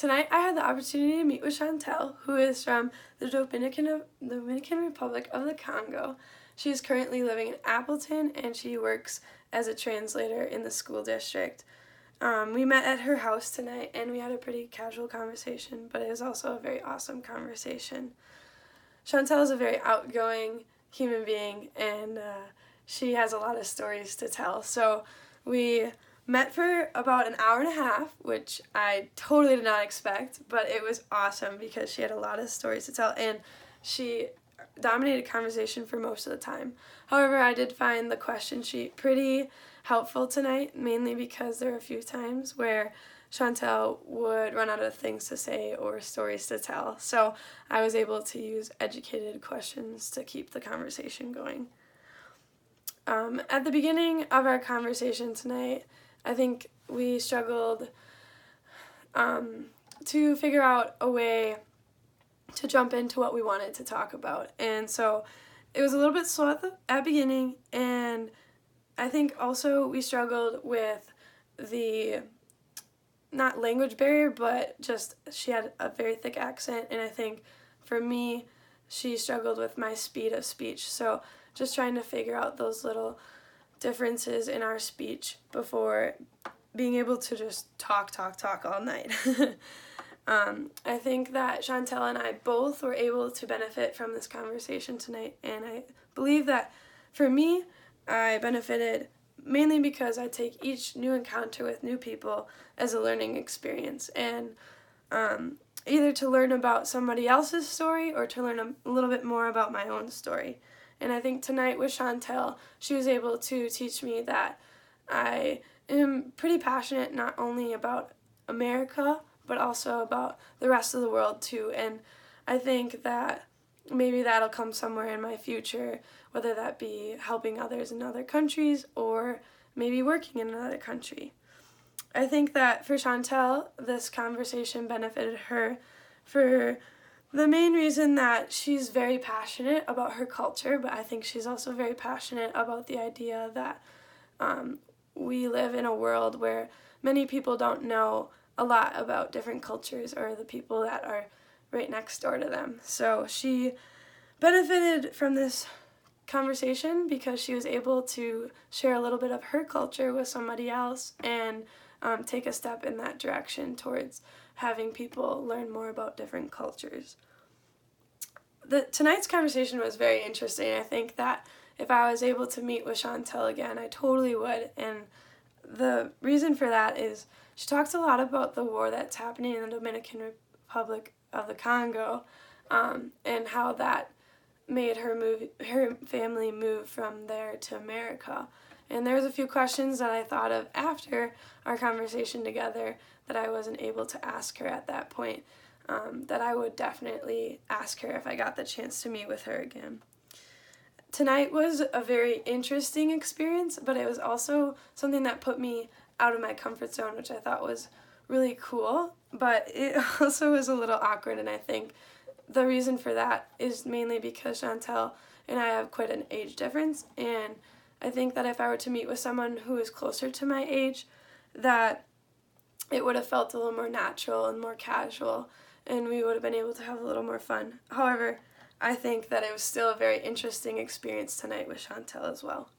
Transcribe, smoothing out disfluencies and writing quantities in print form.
Tonight I had the opportunity to meet with Chantel, who is from the Dominican Republic of the Congo. She is currently living in Appleton, and she works as a translator in the school district. We met at her house tonight, and we had a pretty casual conversation, but it was also a very awesome conversation. Chantel is a very outgoing human being, and she has a lot of stories to tell. So we met for about an hour and a half, which I totally did not expect, but it was awesome because she had a lot of stories to tell, and she dominated conversation for most of the time. However, I did find the question sheet pretty helpful tonight, mainly because there were a few times where Chantel would run out of things to say or stories to tell, so I was able to use educated questions to keep the conversation going. At the beginning of our conversation tonight, I think we struggled to figure out a way to jump into what we wanted to talk about, and so it was a little bit slow at the beginning, and I think also we struggled with the not language barrier, but just she had a very thick accent, and I think for me she struggled with my speed of speech, so just trying to figure out those little differences in our speech before being able to just talk all night. I think that Chantel and I both were able to benefit from this conversation tonight, and I believe that for me, I benefited mainly because I take each new encounter with new people as a learning experience, and either to learn about somebody else's story or to learn a little bit more about my own story. And I think tonight with Chantel, she was able to teach me that I am pretty passionate not only about America, but also about the rest of the world too. And I think that maybe that'll come somewhere in my future, whether that be helping others in other countries or maybe working in another country. I think that for Chantel, this conversation benefited her for the main reason that she's very passionate about her culture, but I think she's also very passionate about the idea that we live in a world where many people don't know a lot about different cultures or the people that are right next door to them. So she benefited from this conversation because she was able to share a little bit of her culture with somebody else and take a step in that direction towards having people learn more about different cultures. Tonight's conversation was very interesting. I think that if I was able to meet with Chantel again, I totally would, and the reason for that is she talks a lot about the war that's happening in the Dominican Republic of the Congo, and how that made her family move from there to America. And there was a few questions that I thought of after our conversation together that I wasn't able to ask her at that point, that I would definitely ask her if I got the chance to meet with her again. Tonight was a very interesting experience, but it was also something that put me out of my comfort zone, which I thought was really cool, but it also was a little awkward, and I think the reason for that is mainly because Chantel and I have quite an age difference, and I think that if I were to meet with someone who is closer to my age, that it would have felt a little more natural and more casual, and we would have been able to have a little more fun. However, I think that it was still a very interesting experience tonight with Chantel as well.